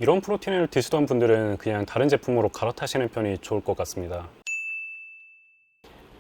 이런 프로틴을 드시던 분들은 그냥 다른 제품으로 갈아타시는 편이 좋을 것 같습니다.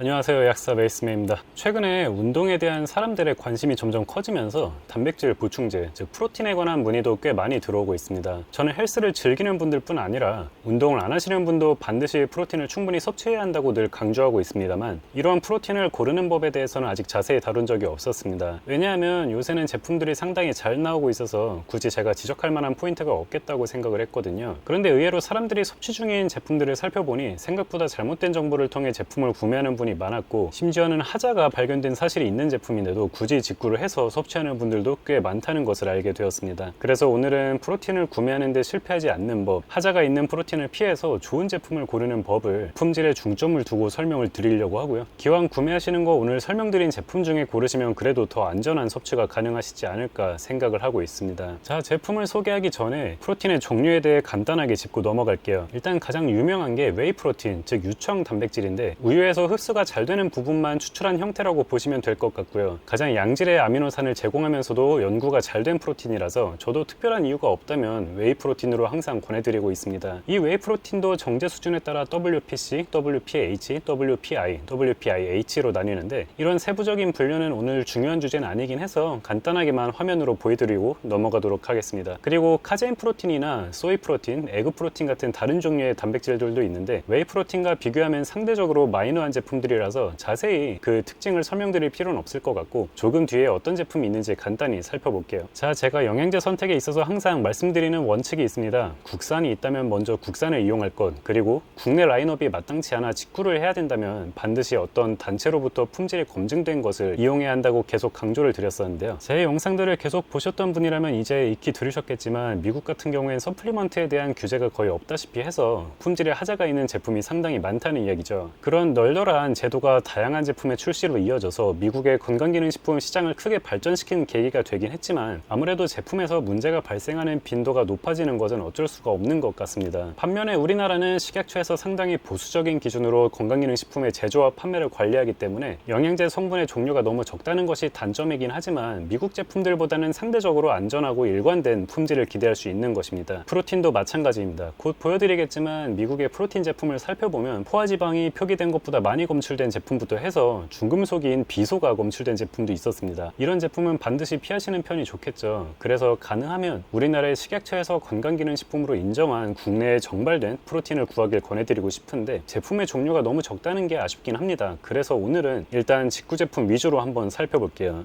안녕하세요, 약사 메이스맨입니다. 최근에 운동에 대한 사람들의 관심이 점점 커지면서 단백질 보충제, 즉 프로틴에 관한 문의도 꽤 많이 들어오고 있습니다. 저는 헬스를 즐기는 분들 뿐 아니라 운동을 안 하시는 분도 반드시 프로틴을 충분히 섭취해야 한다고 늘 강조하고 있습니다만, 이런 프로틴을 고르는 법에 대해서는 아직 자세히 다룬 적이 없었습니다. 왜냐하면 요새는 제품들이 상당히 잘 나오고 있어서 굳이 제가 지적할 만한 포인트가 없겠다고 생각을 했거든요. 그런데 의외로 사람들이 섭취 중인 제품들을 살펴보니 생각보다 잘못된 정보를 통해 제품을 구매하는 분이 많았고, 심지어는 하자가 발견된 사실이 있는 제품인데도 굳이 직구를 해서 섭취하는 분들도 꽤 많다는 것을 알게 되었습니다. 그래서 오늘은 프로틴을 구매하는 데 실패하지 않는 법, 하자가 있는 프로틴을 피해서 좋은 제품을 고르는 법을 품질에 중점을 두고 설명을 드리려고 하고요. 기왕 구매하시는 거 오늘 설명드린 제품 중에 고르시면 그래도 더 안전한 섭취가 가능하시지 않을까 생각을 하고 있습니다. 자, 제품을 소개하기 전에 프로틴의 종류에 대해 간단하게 짚고 넘어갈게요. 일단 가장 유명한 게 웨이 프로틴, 즉 유청 단백질인데, 우유에서 흡수가 잘 되는 부분만 추출한 형태라고 보시면 될 것 같고요. 가장 양질의 아미노산을 제공하면서도 연구가 잘 된 프로틴이라서 저도 특별한 이유가 없다면 웨이 프로틴으로 항상 권해드리고 있습니다. 이 웨이 프로틴도 정제 수준에 따라 WPC, WPH, WPI, WPIH로 나뉘는데, 이런 세부적인 분류는 오늘 중요한 주제는 아니긴 해서 간단하게만 화면으로 보여드리고 넘어가도록 하겠습니다. 그리고 카제인 프로틴이나 소이 프로틴, 에그 프로틴 같은 다른 종류의 단백질들도 있는데, 웨이 프로틴과 비교하면 상대적으로 마이너한 제품들이라서 자세히 그 특징을 설명드릴 필요는 없을 것 같고, 조금 뒤에 어떤 제품이 있는지 간단히 살펴볼게요. 자, 제가 영양제 선택에 있어서 항상 말씀드리는 원칙이 있습니다. 국산이 있다면 먼저 국산을 이용할 것, 그리고 국내 라인업이 마땅치 않아 직구를 해야 된다면 반드시 어떤 단체로부터 품질이 검증된 것을 이용해야 한다고 계속 강조를 드렸었는데요. 제 영상들을 계속 보셨던 분이라면 이제 익히 들으셨겠지만, 미국 같은 경우엔 서플리먼트에 대한 규제가 거의 없다시피 해서 품질에 하자가 있는 제품이 상당히 많다는 이야기죠. 그런 널널한 제도가 다양한 제품의 출시로 이어져서 미국의 건강기능식품 시장을 크게 발전시키는 계기가 되긴 했지만, 아무래도 제품에서 문제가 발생하는 빈도가 높아지는 것은 어쩔 수가 없는 것 같습니다. 반면에 우리나라는 식약처에서 상당히 보수적인 기준으로 건강기능식품의 제조와 판매를 관리하기 때문에 영양제 성분의 종류가 너무 적다는 것이 단점이긴 하지만, 미국 제품들보다는 상대적으로 안전하고 일관된 품질을 기대할 수 있는 것입니다. 프로틴도 마찬가지입니다. 곧 보여드리겠지만 미국의 프로틴 제품을 살펴보면 포화지방이 표기된 것보다 많이 검출된 제품부터 해서 중금속인 비소가 검출된 제품도 있었습니다. 이런 제품은 반드시 피하시는 편이 좋겠죠. 그래서 가능하면 우리나라의 식약처에서 건강기능식품으로 인정한 국내에 정발된 프로틴을 구하길 권해드리고 싶은데, 제품의 종류가 너무 적다는 게 아쉽긴 합니다. 그래서 오늘은 일단 직구 제품 위주로 한번 살펴볼게요.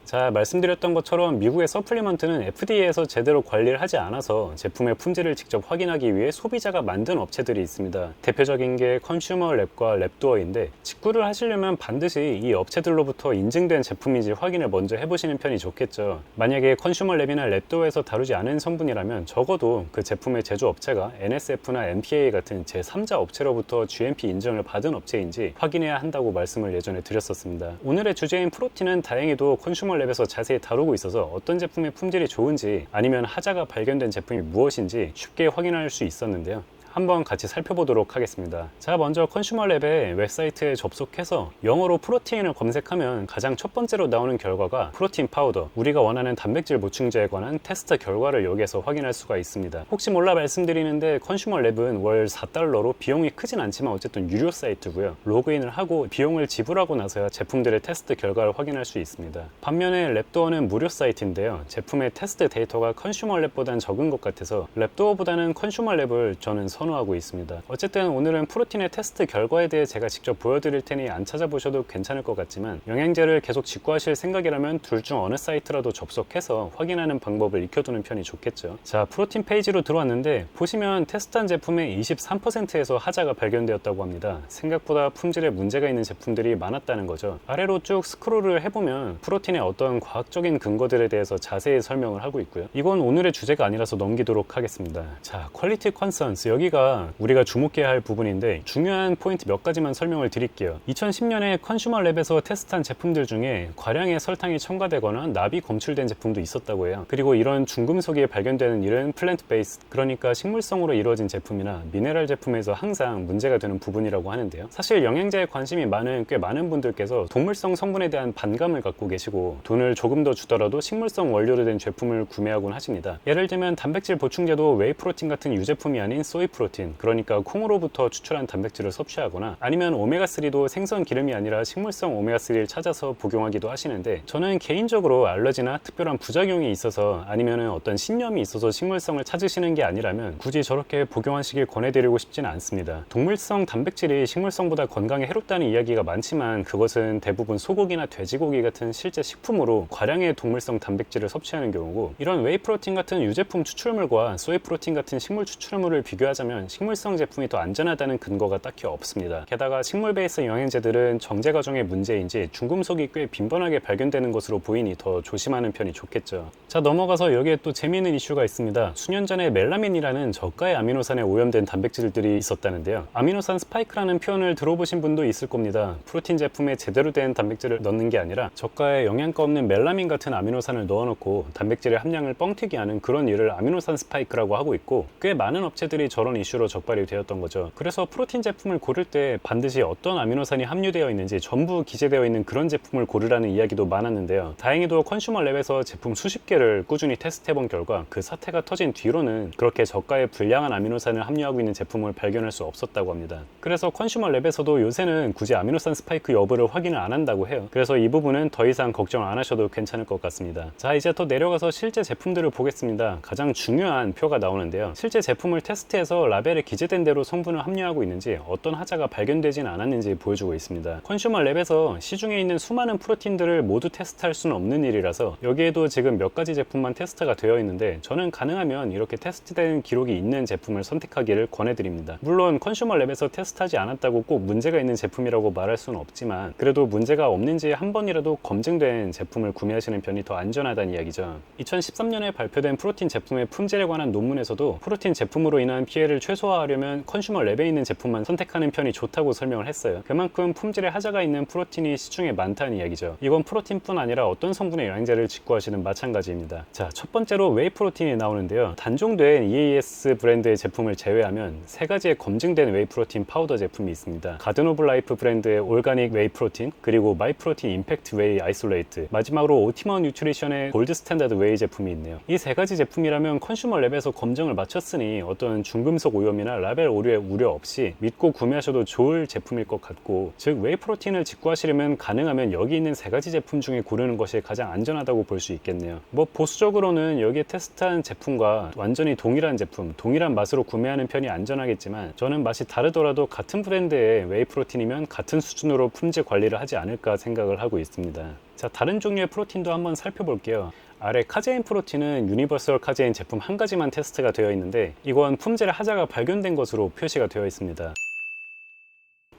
자, 말씀드렸던 것처럼 미국의 서플리먼트는 FDA에서 제대로 관리를 하지 않아서 제품의 품질을 직접 확인하기 위해 소비자가 만든 업체들이 있습니다. 대표적인 게 컨슈머 랩과 랩도어인데, 직구를 하시려면 반드시 이 업체들로부터 인증된 제품인지 확인을 먼저 해보시는 편이 좋겠죠. 만약에 컨슈머 랩이나 랩도어에서 다루지 않은 성분이라면 적어도 그 제품의 제조업체가 NSF나 MPA 같은 제3자 업체로부터 GMP 인정을 받은 업체인지 확인해야 한다고 말씀을 예전에 드렸었습니다. 오늘의 주제인 프로틴은 다행히도 컨슈머 랩에서 자세히 다루고 있어서 어떤 제품의 품질이 좋은지, 아니면 하자가 발견된 제품이 무엇인지 쉽게 확인할 수 있었는데요. 한번 같이 살펴보도록 하겠습니다. 자, 먼저 컨슈머랩의 웹사이트에 접속해서 영어로 프로틴을 검색하면 가장 첫 번째로 나오는 결과가 프로틴 파우더, 우리가 원하는 단백질 보충제에 관한 테스트 결과를 여기에서 확인할 수가 있습니다. 혹시 몰라 말씀드리는데, 컨슈머랩은 월 $4로 비용이 크진 않지만 어쨌든 유료 사이트고요. 로그인을 하고 비용을 지불하고 나서야 제품들의 테스트 결과를 확인할 수 있습니다. 반면에 랩도어는 무료 사이트인데요. 제품의 테스트 데이터가 컨슈머랩보다는 적은 것 같아서 랩도어보다는 컨슈머랩을 저는 선호하고 있습니다. 어쨌든 오늘은 프로틴의 테스트 결과에 대해 제가 직접 보여드릴 테니 안 찾아보셔도 괜찮을 것 같지만, 영양제를 계속 직구하실 생각이라면 둘 중 어느 사이트라도 접속해서 확인하는 방법을 익혀두는 편이 좋겠죠. 자, 프로틴 페이지로 들어왔는데 보시면 테스트한 제품의 23%에서 하자가 발견되었다고 합니다. 생각보다 품질에 문제가 있는 제품들이 많았다는 거죠. 아래로 쭉 스크롤을 해보면 프로틴의 어떤 과학적인 근거들에 대해서 자세히 설명을 하고 있고요. 이건 오늘의 주제가 아니라서 넘기도록 하겠습니다. 자, 퀄리티 컨선스, 여기 여기가 우리가 주목해야 할 부분인데 중요한 포인트 몇 가지만 설명을 드릴게요. 2010년에 컨슈머랩에서 테스트한 제품들 중에 과량의 설탕이 첨가되거나 납이 검출된 제품도 있었다고 해요. 그리고 이런 중금속이 발견되는 일은 플랜트 베이스, 그러니까 식물성으로 이루어진 제품이나 미네랄 제품에서 항상 문제가 되는 부분이라고 하는데요. 사실 영양제에 관심이 많은 꽤 많은 분들께서 동물성 성분에 대한 반감을 갖고 계시고 돈을 조금 더 주더라도 식물성 원료로 된 제품을 구매하곤 하십니다. 예를 들면 단백질 보충제도 웨이 프로틴 같은 유제품이 아닌 소이 프로틴, 그러니까 콩으로부터 추출한 단백질을 섭취하거나 아니면 오메가3도 생선 기름이 아니라 식물성 오메가3를 찾아서 복용하기도 하시는데, 저는 개인적으로 알러지나 특별한 부작용이 있어서 아니면 어떤 신념이 있어서 식물성을 찾으시는 게 아니라면 굳이 저렇게 복용하시길 권해드리고 싶지는 않습니다. 동물성 단백질이 식물성보다 건강에 해롭다는 이야기가 많지만 그것은 대부분 소고기나 돼지고기 같은 실제 식품으로 과량의 동물성 단백질을 섭취하는 경우고, 이런 웨이 프로틴 같은 유제품 추출물과 소이 프로틴 같은 식물 추출물을 비교하자면 식물성 제품이 더 안전하다는 근거가 딱히 없습니다. 게다가 식물 베이스 영양제들은 정제 과정의 문제인지 중금속이 꽤 빈번하게 발견되는 것으로 보이니 더 조심하는 편이 좋겠죠. 자, 넘어가서 여기에 또 재미있는 이슈가 있습니다. 수년 전에 멜라민이라는 저가의 아미노산에 오염된 단백질들이 있었다는데요. 아미노산 스파이크라는 표현을 들어보신 분도 있을 겁니다. 프로틴 제품에 제대로 된 단백질을 넣는 게 아니라 저가의 영양가 없는 멜라민 같은 아미노산을 넣어놓고 단백질의 함량을 뻥튀기 하는 그런 일을 아미노산 스파이크라고 하고 있고, 꽤 많은 업체들이 저런 이슈로 적발이 되었던 거죠. 그래서 프로틴 제품을 고를 때 반드시 어떤 아미노산이 함유되어 있는지 전부 기재되어 있는 그런 제품을 고르라는 이야기도 많았는데요. 다행히도 컨슈머랩에서 제품 수십 개를 꾸준히 테스트해본 결과 그 사태가 터진 뒤로는 그렇게 저가의 불량한 아미노산을 함유하고 있는 제품을 발견할 수 없었다고 합니다. 그래서 컨슈머랩에서도 요새는 굳이 아미노산 스파이크 여부를 확인을 안 한다고 해요. 그래서 이 부분은 더 이상 걱정 안 하셔도 괜찮을 것 같습니다. 자, 이제 더 내려가서 실제 제품들을 보겠습니다. 가장 중요한 표가 나오는데요. 실제 제품을 테스트해서 라벨에 기재된 대로 성분을 함유하고 있는지 어떤 하자가 발견되진 않았는지 보여주고 있습니다. 컨슈머랩에서 시중에 있는 수많은 프로틴들을 모두 테스트할 수는 없는 일이라서 여기에도 지금 몇 가지 제품만 테스트가 되어 있는데, 저는 가능하면 이렇게 테스트된 기록이 있는 제품을 선택하기를 권해드립니다. 물론 컨슈머랩에서 테스트하지 않았다고 꼭 문제가 있는 제품이라고 말할 수는 없지만 그래도 문제가 없는지 한 번이라도 검증된 제품을 구매하시는 편이 더 안전하다는 이야기죠. 2013년에 발표된 프로틴 제품의 품질에 관한 논문에서도 프로틴 제품으로 인한 피해를 최소화하려면 컨슈머랩에 있는 제품만 선택하는 편이 좋다고 설명을 했어요. 그만큼 품질에 하자가 있는 프로틴이 시중에 많다는 이야기죠. 이건 프로틴뿐 아니라 어떤 성분의 영양제를 직구하시는 마찬가지입니다. 자, 첫 번째로 웨이 프로틴이 나오는데요. 단종된 EAS 브랜드의 제품을 제외하면 세 가지의 검증된 웨이 프로틴 파우더 제품이 있습니다. 가든 오브 라이프 브랜드의 올가닉 웨이 프로틴, 그리고 마이 프로틴 임팩트 웨이 아이솔레이트, 마지막으로 오티머 뉴트리션의 골드 스탠다드 웨이 제품이 있네요. 이 세 가지 제품이라면 컨슈머랩에서 검증을 마쳤으니 어떤 중금속 오염이나 라벨 오류의 우려 없이 믿고 구매하셔도 좋을 제품일 것 같고, 즉 웨이 프로틴을 직구하시려면 가능하면 여기 있는 세 가지 제품 중에 고르는 것이 가장 안전하다고 볼 수 있겠네요. 뭐 보수적으로는 여기에 테스트한 제품과 완전히 동일한 제품, 동일한 맛으로 구매하는 편이 안전하겠지만 저는 맛이 다르더라도 같은 브랜드의 웨이 프로틴이면 같은 수준으로 품질 관리를 하지 않을까 생각을 하고 있습니다. 자, 다른 종류의 프로틴도 한번 살펴볼게요. 아래 카제인 프로틴은 유니버설 카제인 제품 한 가지만 테스트가 되어 있는데 이건 품질의 하자가 발견된 것으로 표시가 되어 있습니다.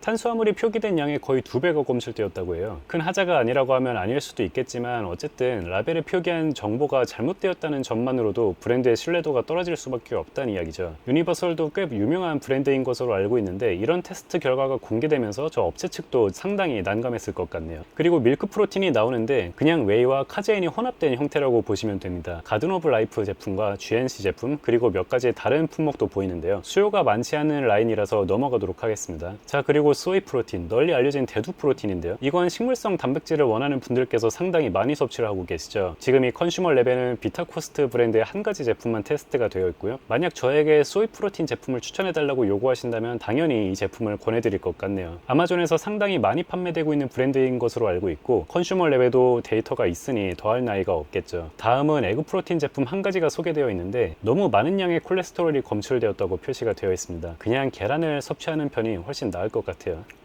탄수화물이 표기된 양의 거의 2배가 검출되었다고 해요. 큰 하자가 아니라고 하면 아닐 수도 있겠지만 어쨌든 라벨에 표기한 정보가 잘못되었다는 점만으로도 브랜드의 신뢰도가 떨어질 수밖에 없다는 이야기죠. 유니버설도 꽤 유명한 브랜드인 것으로 알고 있는데 이런 테스트 결과가 공개되면서 저 업체 측도 상당히 난감했을 것 같네요. 그리고 밀크 프로틴이 나오는데 그냥 웨이와 카제인이 혼합된 형태라고 보시면 됩니다. 가든 오브 라이프 제품과 GNC 제품, 그리고 몇 가지 다른 품목도 보이는데요. 수요가 많지 않은 라인이라서 넘어가도록 하겠습니다. 자, 그리고 소이 프로틴, 널리 알려진 대두 프로틴인데요. 이건 식물성 단백질을 원하는 분들께서 상당히 많이 섭취를 하고 계시죠. 지금 이 컨슈머랩에는 비타코스트 브랜드의 한 가지 제품만 테스트가 되어 있고요. 만약 저에게 소이 프로틴 제품을 추천해달라고 요구하신다면 당연히 이 제품을 권해드릴 것 같네요. 아마존에서 상당히 많이 판매되고 있는 브랜드인 것으로 알고 있고 컨슈머랩에도 데이터가 있으니 더할 나위가 없겠죠. 다음은 에그 프로틴 제품 한 가지가 소개되어 있는데 너무 많은 양의 콜레스테롤이 검출되었다고 표시가 되어 있습니다. 그냥 계란을 섭취하는 편이 훨씬 나을 것 같아요.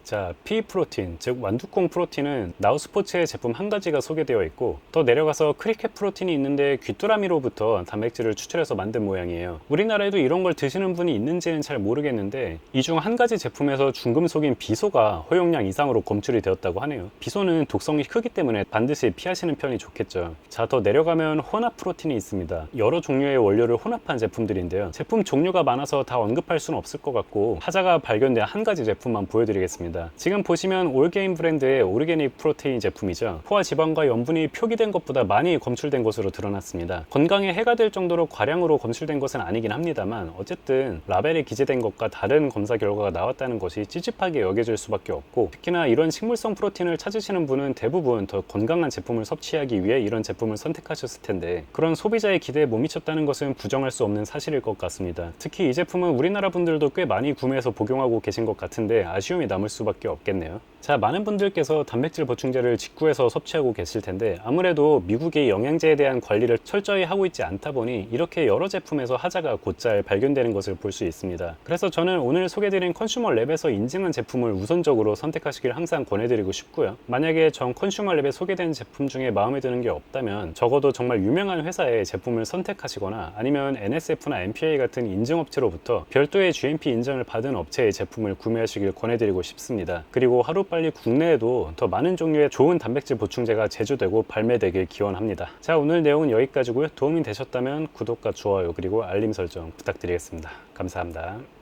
자, pea 프로틴, 즉 완두콩 프로틴은 나우스포츠의 제품 한 가지가 소개되어 있고, 더 내려가서 크리켓 프로틴이 있는데 귀뚜라미로부터 단백질을 추출해서 만든 모양이에요. 우리나라에도 이런 걸 드시는 분이 있는지는 잘 모르겠는데, 이 중 한 가지 제품에서 중금속인 비소가 허용량 이상으로 검출이 되었다고 하네요. 비소는 독성이 크기 때문에 반드시 피하시는 편이 좋겠죠. 자, 더 내려가면 혼합 프로틴이 있습니다. 여러 종류의 원료를 혼합한 제품들인데요. 제품 종류가 많아서 다 언급할 수는 없을 것 같고, 하자가 발견된 한 가지 제품만 보여드리겠습니다. 지금 보시면 올게인 브랜드의 오르게닉 프로테인 제품이죠. 포화 지방과 염분이 표기된 것보다 많이 검출된 것으로 드러났습니다. 건강에 해가 될 정도로 과량으로 검출된 것은 아니긴 합니다만, 어쨌든 라벨에 기재된 것과 다른 검사 결과가 나왔다는 것이 찝찝하게 여겨질 수밖에 없고, 특히나 이런 식물성 프로틴을 찾으시는 분은 대부분 더 건강한 제품을 섭취하기 위해 이런 제품을 선택하셨을 텐데, 그런 소비자의 기대에 못 미쳤다는 것은 부정할 수 없는 사실일 것 같습니다. 특히 이 제품은 우리나라 분들도 꽤 많이 구매해서 복용하고 계신 것 같은데 아쉬움이 남을 수밖에 없겠네요. 자, 많은 분들께서 단백질 보충제를 직구해서 섭취하고 계실 텐데, 아무래도 미국이 영양제에 대한 관리를 철저히 하고 있지 않다 보니 이렇게 여러 제품에서 하자가 곧잘 발견되는 것을 볼 수 있습니다. 그래서 저는 오늘 소개드린 컨슈머랩에서 인증한 제품을 우선적으로 선택하시길 항상 권해드리고 싶고요. 만약에 전 컨슈머랩에 소개된 제품 중에 마음에 드는 게 없다면 적어도 정말 유명한 회사의 제품을 선택하시거나, 아니면 NSF나 MPA 같은 인증업체로부터 별도의 GMP 인증을 받은 업체의 제품을 구매하시길 권해드리고 싶습니다. 그리고 하루빨리 국내에도 더 많은 종류의 좋은 단백질 보충제가 제조되고 발매되길 기원합니다. 자, 오늘 내용은 여기까지고요. 도움이 되셨다면 구독과 좋아요 그리고 알림 설정 부탁드리겠습니다. 감사합니다.